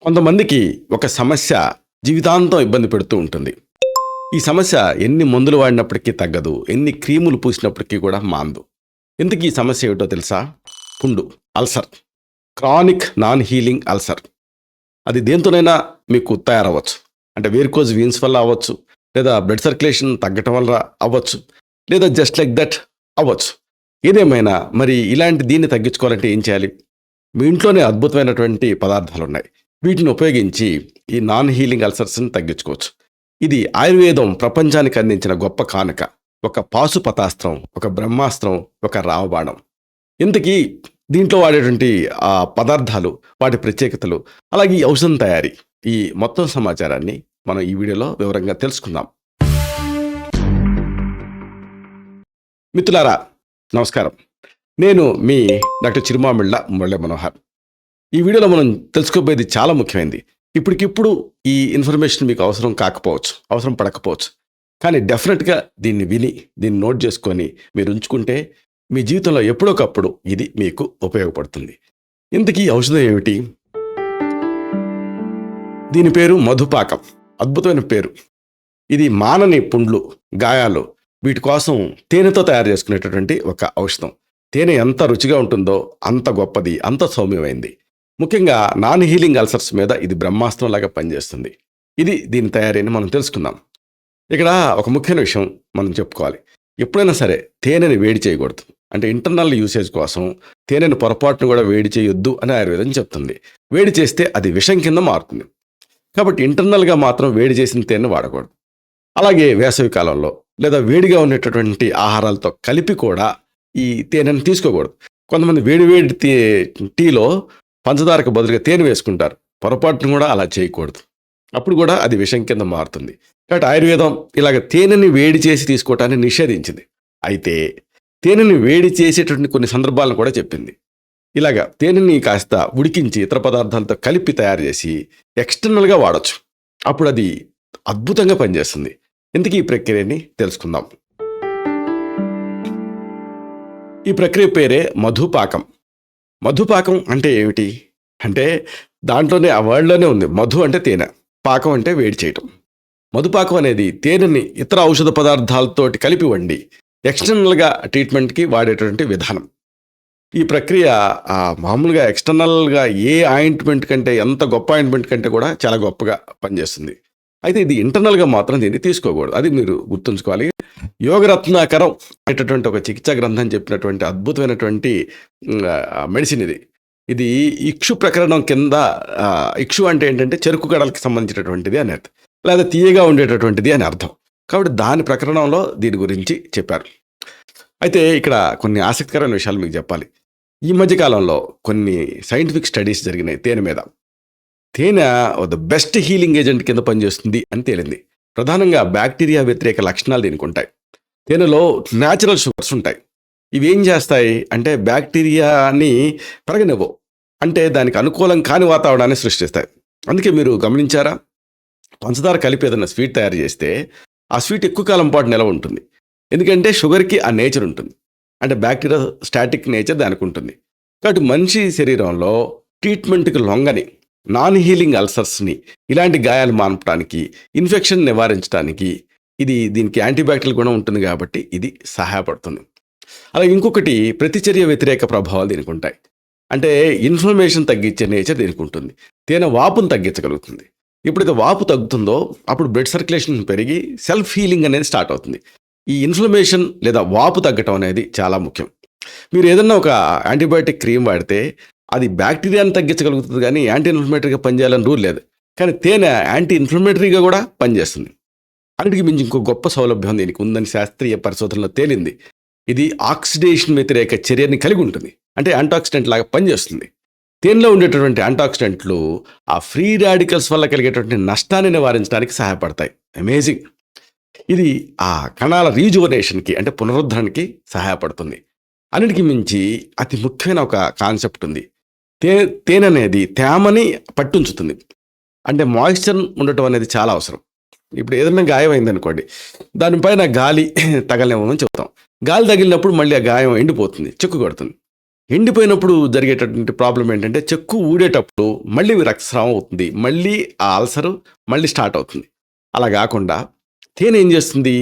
కొంతమందికి ఒక సమస్య జీవితాంతం ఇబ్బంది పెడుతూ ఉంటుంది. ఈ సమస్య ఎన్ని మందులు వాడినప్పటికీ తగ్గదు. ఎన్ని క్రీములు పూసినప్పటికీ కూడా మానదు. ఇంతకీ ఈ సమస్య ఏమిటో తెలుసా? పుండు, ulcer, chronic non healing ulcer. అది దేంతోనైనా మీకు తయారవ్వచ్చు. అంటే వేరికోజ్ వీన్స్ వల్ల అవ్వచ్చు, లేదా బ్లడ్ సర్క్యులేషన్ తగ్గటం వల్ల అవ్వచ్చు, లేదా జస్ట్ లైక్ దట్ అవ్వచ్చు. ఏదేమైనా మరి ఇలాంటి దీన్ని తగ్గించుకోవాలంటే ఏం చేయాలి? మీ ఇంట్లోనే అద్భుతమైనటువంటి పదార్థాలు ఉన్నాయి. వీటిని ఉపయోగించి ఈ నాన్ హీలింగ్ అల్సర్స్ని తగ్గించుకోవచ్చు. ఇది ఆయుర్వేదం ప్రపంచానికి అందించిన గొప్ప కానుక. ఒక పాశుపతాస్త్రం, ఒక బ్రహ్మాస్త్రం, ఒక రావబాణం. ఇంతకీ దీంట్లో వాడేటువంటి ఆ పదార్థాలు, వాటి ప్రత్యేకతలు, అలాగే ఈ ఔషధం తయారీ, ఈ మొత్తం సమాచారాన్ని మనం ఈ వీడియోలో వివరంగా తెలుసుకుందాం. మిత్రులారా, నమస్కారం. నేను మీ డాక్టర్ చిరుమామిళ్ళ మురళీ మనోహర్. ఈ వీడియోలో మనం తెలుసుకోబోయేది చాలా ముఖ్యమైనది. ఇప్పటికిప్పుడు ఈ ఇన్ఫర్మేషన్ మీకు అవసరం కాకపోవచ్చు, అవసరం పడకపోవచ్చు. కానీ డెఫినెట్గా దీన్ని విని, దీన్ని నోట్ చేసుకొని మీరు ఉంచుకుంటే మీ జీవితంలో ఎప్పుడొకప్పుడు ఇది మీకు ఉపయోగపడుతుంది. ఇంతకీ ఈ ఔషధం ఏమిటి? దీని పేరు మధుపాకం. అద్భుతమైన పేరు. ఇది మానని పుండ్లు, గాయాలు, వీటి కోసం తేనెతో తయారు చేసుకునేటటువంటి ఒక ఔషధం. తేనె ఎంత రుచిగా ఉంటుందో అంత గొప్పది, అంత సౌమ్యమైంది. ముఖ్యంగా నాన్ హీలింగ్ అల్సర్స్ మీద ఇది బ్రహ్మాస్త్రం లాగా పనిచేస్తుంది. ఇది దీని తయారీని మనం తెలుసుకుందాం. ఇక్కడ ఒక ముఖ్యమైన విషయం మనం చెప్పుకోవాలి. ఎప్పుడైనా సరే తేనెని వేడి చేయకూడదు. అంటే ఇంటర్నల్ యూసేజ్ కోసం తేనెను పొరపాటును కూడా వేడి చేయొద్దు అని ఆయుర్వేదం చెప్తుంది. వేడి చేస్తే అది విషం కింద మారుతుంది. కాబట్టి ఇంటర్నల్గా మాత్రం వేడి చేసిన తేనెను వాడకూడదు. అలాగే వేసవి కాలంలో లేదా వేడిగా ఉండేటటువంటి ఆహారాలతో కలిపి కూడా ఈ తేనెను తీసుకోకూడదు. కొంతమంది వేడి టీలో పంచదారకు బదులుగా తేనె వేసుకుంటారు. పొరపాటును కూడా అలా చేయకూడదు. అప్పుడు కూడా అది విషం కింద మారుతుంది. కాబట్టి ఆయుర్వేదం ఇలాగ తేనెని వేడి చేసి తీసుకోవటాన్ని నిషేధించింది. అయితే తేనెని వేడి చేసేటువంటి కొన్ని సందర్భాలను కూడా చెప్పింది. ఇలాగ తేనెని కాస్త ఉడికించి ఇతర పదార్థాలతో కలిపి తయారు చేసి ఎక్స్టర్నల్గా వాడచ్చు. అప్పుడు అది అద్భుతంగా పనిచేస్తుంది. ఇంతకీ ఈ ప్రక్రియని తెలుసుకుందాం. ఈ ప్రక్రియ పేరే మధుపాకం. మధుపాకం అంటే ఏమిటి? అంటే దాంట్లోనే, ఆ వర్డ్లోనే ఉంది. మధు అంటే తేనె, పాకం అంటే వేడి చేయటం. మధుపాకం అనేది తేనెని ఇతర ఔషధ పదార్థాలతోటి కలిపి వండి ఎక్స్టర్నల్గా ట్రీట్మెంట్కి వాడేటటువంటి విధానం. ఈ ప్రక్రియ మామూలుగా ఎక్స్టర్నల్గా ఏ ఆయింట్మెంట్ కంటే, ఎంత గొప్ప ఆయింట్మెంట్ కంటే కూడా చాలా గొప్పగా పనిచేస్తుంది. అయితే ఇది ఇంటర్నల్గా మాత్రం దీన్ని తీసుకోకూడదు. అది మీరు గుర్తుంచుకోవాలి. యోగరత్నాకరం అనేటటువంటి ఒక చికిత్సా గ్రంథం చెప్పినటువంటి అద్భుతమైనటువంటి మెడిసిన్ ఇది. ఇది ఇక్షు ప్రకరణం కింద, ఇక్షు అంటే ఏంటంటే చెరుకు గడలకి సంబంధించినటువంటిది అని అర్థం, లేదా తీయగా ఉండేటటువంటిది అని అర్థం. కాబట్టి దాని ప్రకరణంలో దీని గురించి చెప్పారు. అయితే ఇక్కడ కొన్ని ఆసక్తికరమైన విషయాలు మీకు చెప్పాలి. ఈ మధ్యకాలంలో కొన్ని సైంటిఫిక్ స్టడీస్ జరిగినాయి తేనె మీద. తేనె ద బెస్ట్ హీలింగ్ ఏజెంట్ కింద పనిచేస్తుంది అని తేలింది. ప్రధానంగా బ్యాక్టీరియా వ్యతిరేక లక్షణాలు దీనికి ఉంటాయి. తేనెలో న్యాచురల్ షుగర్స్ ఉంటాయి. ఇవి ఏం చేస్తాయి అంటే బ్యాక్టీరియాని పెరగనివ్వవు. అంటే దానికి అనుకూలం కాని వాతావరణాన్ని సృష్టిస్తాయి. అందుకే మీరు గమనించారా, పంచదార కలిపి ఏదైనా స్వీట్ తయారు చేస్తే ఆ స్వీట్ ఎక్కువ కాలం పాటు నిలవ ఉంటుంది. ఎందుకంటే షుగర్కి ఆ నేచర్ ఉంటుంది. అంటే బ్యాక్టీరియా స్టాటిక్ నేచర్ దానికి ఉంటుంది. కాబట్టి మనిషి శరీరంలో ట్రీట్మెంట్కి లొంగని నాన్ హీలింగ్ అల్సర్స్ని, ఇలాంటి గాయాలు మాన్పడానికి, ఇన్ఫెక్షన్ నివారించడానికి దీనికి యాంటీబ్యాక్టీరియల్ గుణం ఉంటుంది. కాబట్టి ఇది సహాయపడుతుంది. అలాగే ఇంకొకటి, ప్రతిచర్య వ్యతిరేక ప్రభావాలు దీనికి ఉంటాయి. అంటే ఇన్ఫ్లమేషన్ తగ్గించే నేచర్ దీనికి ఉంటుంది. తేనె వాపును తగ్గించగలుగుతుంది. ఎప్పుడైతే వాపు తగ్గుతుందో అప్పుడు బ్లడ్ సర్క్యులేషన్ పెరిగి సెల్ఫ్ హీలింగ్ అనేది స్టార్ట్ అవుతుంది. ఈ ఇన్ఫ్లమేషన్ లేదా వాపు తగ్గటం అనేది చాలా ముఖ్యం. మీరు ఏదన్నా ఒక యాంటీబయాటిక్ క్రీమ్ వాడితే అది బ్యాక్టీరియాని తగ్గించగలుగుతుంది, కానీ యాంటీ ఇన్ఫ్లమేటరీగా పనిచేయాలని రూల్ లేదు. కానీ తేనె యాంటీ ఇన్ఫ్లమేటరీగా కూడా పనిచేస్తుంది. అన్నిటికీ మించి ఇంకో గొప్ప సౌలభ్యం దీనికి ఉందని శాస్త్రీయ పరిశోధనలో తేలింది. ఇది ఆక్సిడేషన్ వ్యతిరేక చర్యని కలిగి ఉంటుంది. అంటే యాంటాక్సిడెంట్ లాగా పనిచేస్తుంది. తేనెలో ఉండేటటువంటి యాంటాక్సిడెంట్లు ఆ ఫ్రీ రాడికల్స్ వల్ల కలిగేటువంటి నష్టాన్ని నివారించడానికి సహాయపడతాయి. అమేజింగ్. ఇది ఆ కణాల రీజువనేషన్కి, అంటే పునరుద్ధరణకి సహాయపడుతుంది. అన్నిటికీ మించి అతి ముఖ్యమైన ఒక కాన్సెప్ట్ ఉంది. తేనె అనేది తేమని పట్టుంచుతుంది. అంటే మాయిశ్చర్ ఉండటం అనేది చాలా అవసరం. ఇప్పుడు ఏదైనా గాయం అయిందనుకోండి, దానిపైన గాలి తగలనివ్వమని చెప్తాం. గాలి తగిలినప్పుడు మళ్ళీ ఆ గాయం ఎండిపోతుంది, చిక్కు కొడుతుంది. ఎండిపోయినప్పుడు జరిగేటటువంటి ప్రాబ్లం ఏంటంటే చెక్కు ఊడేటప్పుడు మళ్ళీ రక్తస్రావం అవుతుంది. మళ్ళీ ఆ అల్సరు మళ్ళీ స్టార్ట్ అవుతుంది. అలా గాకుండా తేనె ఏం చేస్తుంది?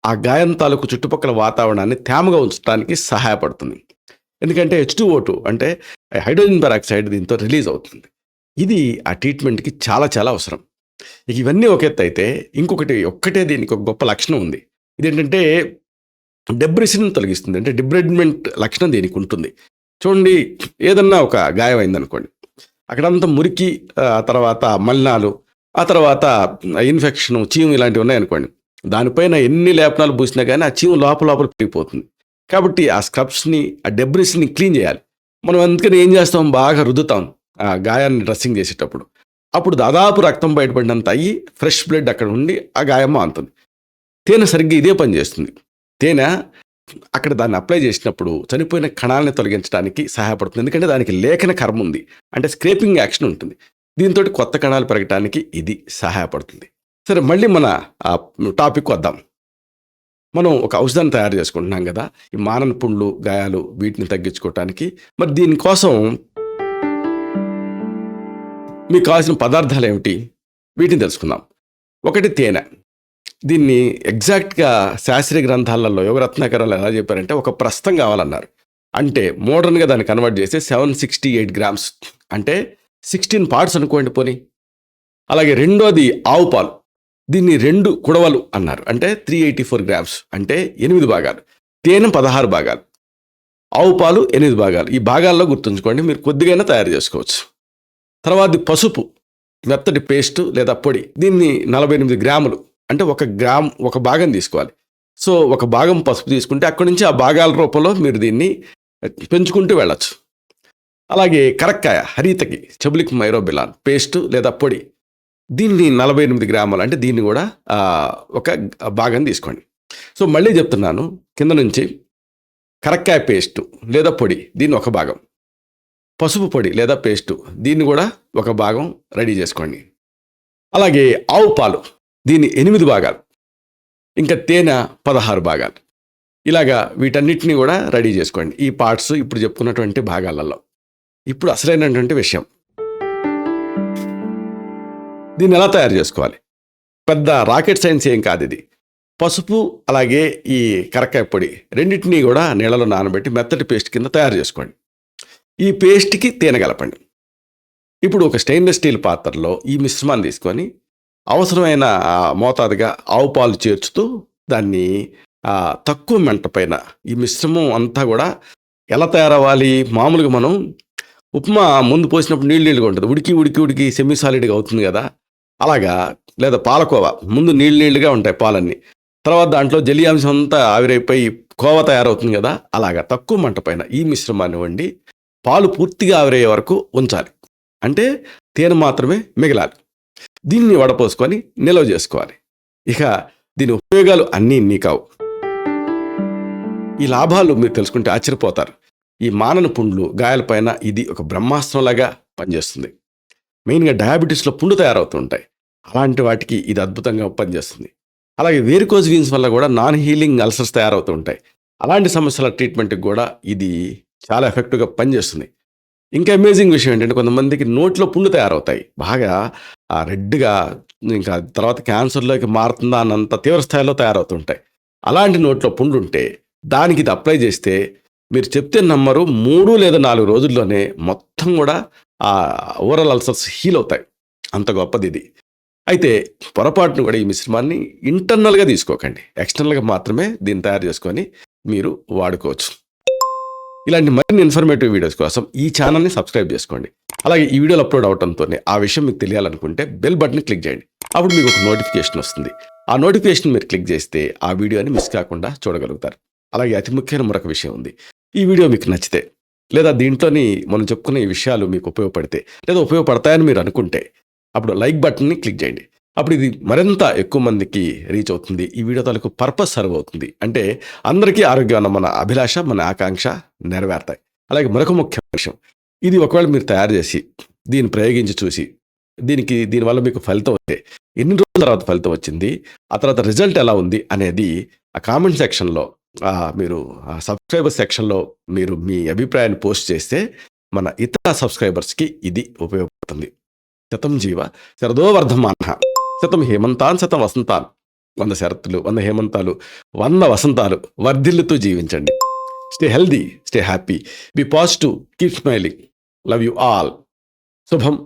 ఆ గాయం తాలూకు చుట్టుపక్కల వాతావరణాన్ని తేమగా ఉంచడానికి సహాయపడుతుంది. ఎందుకంటే H2O2 అంటే హైడ్రోజన్ పెరాక్సైడ్ దీంతో రిలీజ్ అవుతుంది. ఇది ఆ ట్రీట్మెంట్‌కి చాలా చాలా అవసరం. ఇక ఇవన్నీ ఒక ఎత్తైతే ఒక్కటే దీనికి ఒక గొప్ప లక్షణం ఉంది. ఇదేంటంటే డెబ్రిస్‌ని తొలగిస్తుంది. అంటే డిబ్రిడ్మెంట్ లక్షణం దీనికి ఉంటుంది. చూడండి, ఏదన్నా ఒక గాయం అయిందనుకోండి, అక్కడంతా మురికి, ఆ తర్వాత మలినాలు, ఆ తర్వాత ఇన్ఫెక్షన్, చీము ఇలాంటివి ఉన్నాయనుకోండి, దానిపైన ఎన్ని లేపనాలు పూసినా కానీ ఆ చీము లోపల పెరిగిపోతుంది. కాబట్టి ఆ స్క్రబ్స్ని, ఆ డెబ్రిస్ని క్లీన్ చేయాలి. మనం అందుకని ఏం చేస్తాం, బాగా రుద్దుతాం ఆ గాయాన్ని డ్రెస్సింగ్ చేసేటప్పుడు. అప్పుడు దాదాపు రక్తం బయటపడినంత అయ్యి ఫ్రెష్ బ్లడ్ అక్కడ ఉండి ఆ గాయం మానుతుంది. తేనె సరిగ్గా ఇదే పని చేస్తుంది. తేనె అక్కడ దాన్ని అప్లై చేసినప్పుడు చనిపోయిన కణాలని తొలగించడానికి సహాయపడుతుంది. ఎందుకంటే దానికి లేఖన కర్మ ఉంది, అంటే స్క్రేపింగ్ యాక్షన్ ఉంటుంది. దీంతో కొత్త కణాలు పెరగడానికి ఇది సహాయపడుతుంది. సరే, మళ్ళీ మన టాపిక్ వద్దాం. మనం ఒక ఔషధాన్ని తయారు చేసుకుంటున్నాం కదా, ఈ మానని పుండ్లు, గాయాలు వీటిని తగ్గించుకోవటానికి. మరి దీనికోసం మీకు కావాల్సిన పదార్థాలు ఏమిటి, వీటిని తెలుసుకుందాం. ఒకటి తేనె. దీన్ని ఎగ్జాక్ట్గా శాస్త్రీయ గ్రంథాలలో యోగరత్నాకరాలు ఎలా చెప్పారంటే ఒక ప్రస్థం కావాలన్నారు. అంటే మోడర్న్గా దాన్ని కన్వర్ట్ చేస్తే 768 గ్రామ్స్, అంటే 16 పార్ట్స్ అనుకోండి పోనీ. అలాగే రెండోది ఆవు పాలు. దీన్ని 2 కుడవలు అన్నారు, అంటే 384 గ్రామ్స్, అంటే 8 భాగాలు. తేనె 16 భాగాలు, ఆవు పాలు 8 భాగాలు. ఈ భాగాల్లో గుర్తుంచుకోండి, మీరు కొద్దిగైనా తయారు చేసుకోవచ్చు. తర్వాత పసుపు, మెత్తటి పేస్టు లేదా పొడి. దీన్ని 48 గ్రాములు, అంటే 1 గ్రామ్, 1 భాగం తీసుకోవాలి. సో 1 భాగం పసుపు తీసుకుంటే అక్కడి నుంచి ఆ భాగాల రూపంలో మీరు దీన్ని పెంచుకుంటూ వెళ్ళచ్చు. అలాగే కరక్కాయ, హరితకి, చెబులిక్ మైరోబిలాన్ పేస్టు లేదా పొడి. దీన్ని 48 గ్రాములు, అంటే దీన్ని కూడా 1 భాగం తీసుకోండి. సో మళ్ళీ చెప్తున్నాను కింద నుంచి. కరక్కాయ పేస్టు లేదా పొడి, దీన్ని 1 భాగం. పసుపు పొడి లేదా పేస్టు, దీన్ని కూడా 1 భాగం రెడీ చేసుకోండి. అలాగే ఆవు పాలు, దీన్ని 8 భాగాలు. ఇంకా తేనె 16 భాగాలు. ఇలాగా వీటన్నిటిని కూడా రెడీ చేసుకోండి, ఈ పార్ట్స్ ఇప్పుడు చెప్పుకున్నటువంటి భాగాలలో. ఇప్పుడు అసలైనటువంటి విషయం, దీన్ని ఎలా తయారు చేసుకోవాలి. పెద్ద రాకెట్ సైన్స్ ఏం కాదు ఇది. పసుపు అలాగే ఈ కరక్కాయ పొడి రెండింటినీ కూడా నీళ్ళలో నానబెట్టి మెత్తటి పేస్ట్ కింద తయారు చేసుకోండి. ఈ పేస్ట్కి తేనె కలపండి. ఇప్పుడు ఒక స్టెయిన్లెస్ స్టీల్ పాత్రలో ఈ మిశ్రమాన్ని తీసుకొని అవసరమైన మోతాదుగా ఆవు పాలు చేర్చుతూ దాన్ని తక్కువ మంట పైన ఈ మిశ్రమం అంతా కూడా ఎలా తయారవ్వాలి. మామూలుగా మనం ఉప్మా ముందు పోసినప్పుడు నీళ్ళుగా ఉంటుంది, ఉడికి సెమీ సాలిడ్గా అవుతుంది కదా, అలాగా. లేదా పాలకోవా ముందు నీళ్ళుగా ఉంటాయి పాలన్నీ, తర్వాత దాంట్లో జలి అంశం అంతా ఆవిరైపోయి కోవా తయారవుతుంది కదా, అలాగా తక్కువ మంట పైన ఈ మిశ్రమాన్ని వండి పాలు పూర్తిగా ఆవిరయ్యే వరకు ఉంచాలి. అంటే తేనె మాత్రమే మిగలాలి. దీన్ని వడపోసుకొని నిల్వ చేసుకోవాలి. ఇక దీని ఉపయోగాలు అన్నీ ఇన్ని కావు. ఈ లాభాలు మీరు తెలుసుకుంటే ఆశ్చర్యపోతారు. ఈ మానని పుండ్లు, గాయాలపైన ఇది ఒక బ్రహ్మాస్త్రంలాగా పనిచేస్తుంది. మెయిన్గా డయాబెటీస్లో పుండు తయారవుతూ ఉంటాయి, అలాంటి వాటికి ఇది అద్భుతంగా పనిచేస్తుంది. అలాగే వేరికోజ్ వీన్స్ వల్ల కూడా నాన్ హీలింగ్ అల్సర్స్ తయారవుతూ ఉంటాయి. అలాంటి సమస్యల ట్రీట్మెంట్కి కూడా ఇది చాలా ఎఫెక్టివ్గా పనిచేస్తుంది. ఇంకా అమేజింగ్ విషయం ఏంటంటే కొంతమందికి నోట్లో పుండ్లు తయారవుతాయి, బాగా రెడ్గా, ఇంకా తర్వాత క్యాన్సర్లోకి మారుతుందా అన్నంత తీవ్ర స్థాయిలో తయారవుతుంటాయి. అలాంటి నోట్లో పుండ్లు ఉంటే దానికి ఇది అప్లై చేస్తే మీరు చెప్తే నమ్మరు, 3 లేదా 4 రోజుల్లోనే మొత్తం కూడా ఆ ఓరల్ అల్సర్స్ హీల్ అవుతాయి. అంత గొప్పది ఇది. అయితే పొరపాటును కూడా ఈ మిశ్రమాన్ని ఇంటర్నల్గా తీసుకోకండి, ఎక్స్టర్నల్గా మాత్రమే దీన్ని తయారు చేసుకొని మీరు వాడుకోవచ్చు. ఇలాంటి మరిన్ని ఇన్ఫర్మేటివ్ వీడియోస్ కోసం ఈ ఛానల్ని సబ్స్క్రైబ్ చేసుకోండి. అలాగే ఈ వీడియోలు అప్లోడ్ అవడంతోనే ఆ విషయం మీకు తెలియాలనుకుంటే బెల్ బటన్ క్లిక్ చేయండి. అప్పుడు మీకు ఒక నోటిఫికేషన్ వస్తుంది. ఆ నోటిఫికేషన్ మీరు క్లిక్ చేస్తే ఆ వీడియోని మిస్ కాకుండా చూడగలుగుతారు. అలాగే అతి ముఖ్యమైన మరొక విషయం ఉంది. ఈ వీడియో మీకు నచ్చితే, లేదా దీంట్లోని మనం చెప్పుకునే ఈ విషయాలు మీకు ఉపయోగపడితే, లేదా ఉపయోగపడతాయని మీరు అనుకుంటే అప్పుడు లైక్ బటన్ని క్లిక్ చేయండి. అప్పుడు ఇది మరింత ఎక్కువ మందికి రీచ్ అవుతుంది. ఈ వీడియో తాలూకు పర్పస్ సర్వ్ అవుతుంది. అంటే అందరికీ ఆరోగ్యం అన్న మన అభిలాష, మన ఆకాంక్ష నెరవేరుతాయి. అలాగే మరొక ముఖ్యమైన విషయం, ఇది ఒకవేళ మీరు తయారు చేసి దీన్ని ప్రయోగించి చూసి దీనివల్ల మీకు ఫలితం వస్తే, ఎన్ని రోజుల తర్వాత ఫలితం వచ్చింది, ఆ తర్వాత రిజల్ట్ ఎలా ఉంది అనేది ఆ కామెంట్ సెక్షన్లో మీరు ఆ సబ్స్క్రైబర్ సెక్షన్‌లో మీరు మీ అభిప్రాయాన్ని పోస్ట్ చేస్తే, మన ఇతర సబ్స్క్రైబర్స్‌కి ఇది ఉపయోగపడుతుంది. శతం జీవ శరదో వర్ధమానః. శతం హేమంతాన్ శతం వసంతాన్. 100 శరత్తులు, 100 హేమంతాలు, 100 వసంతాలు వర్ధిల్లుతూ జీవించండి. Stay healthy, stay happy, be positive, keep smiling. Love you all. శుభం.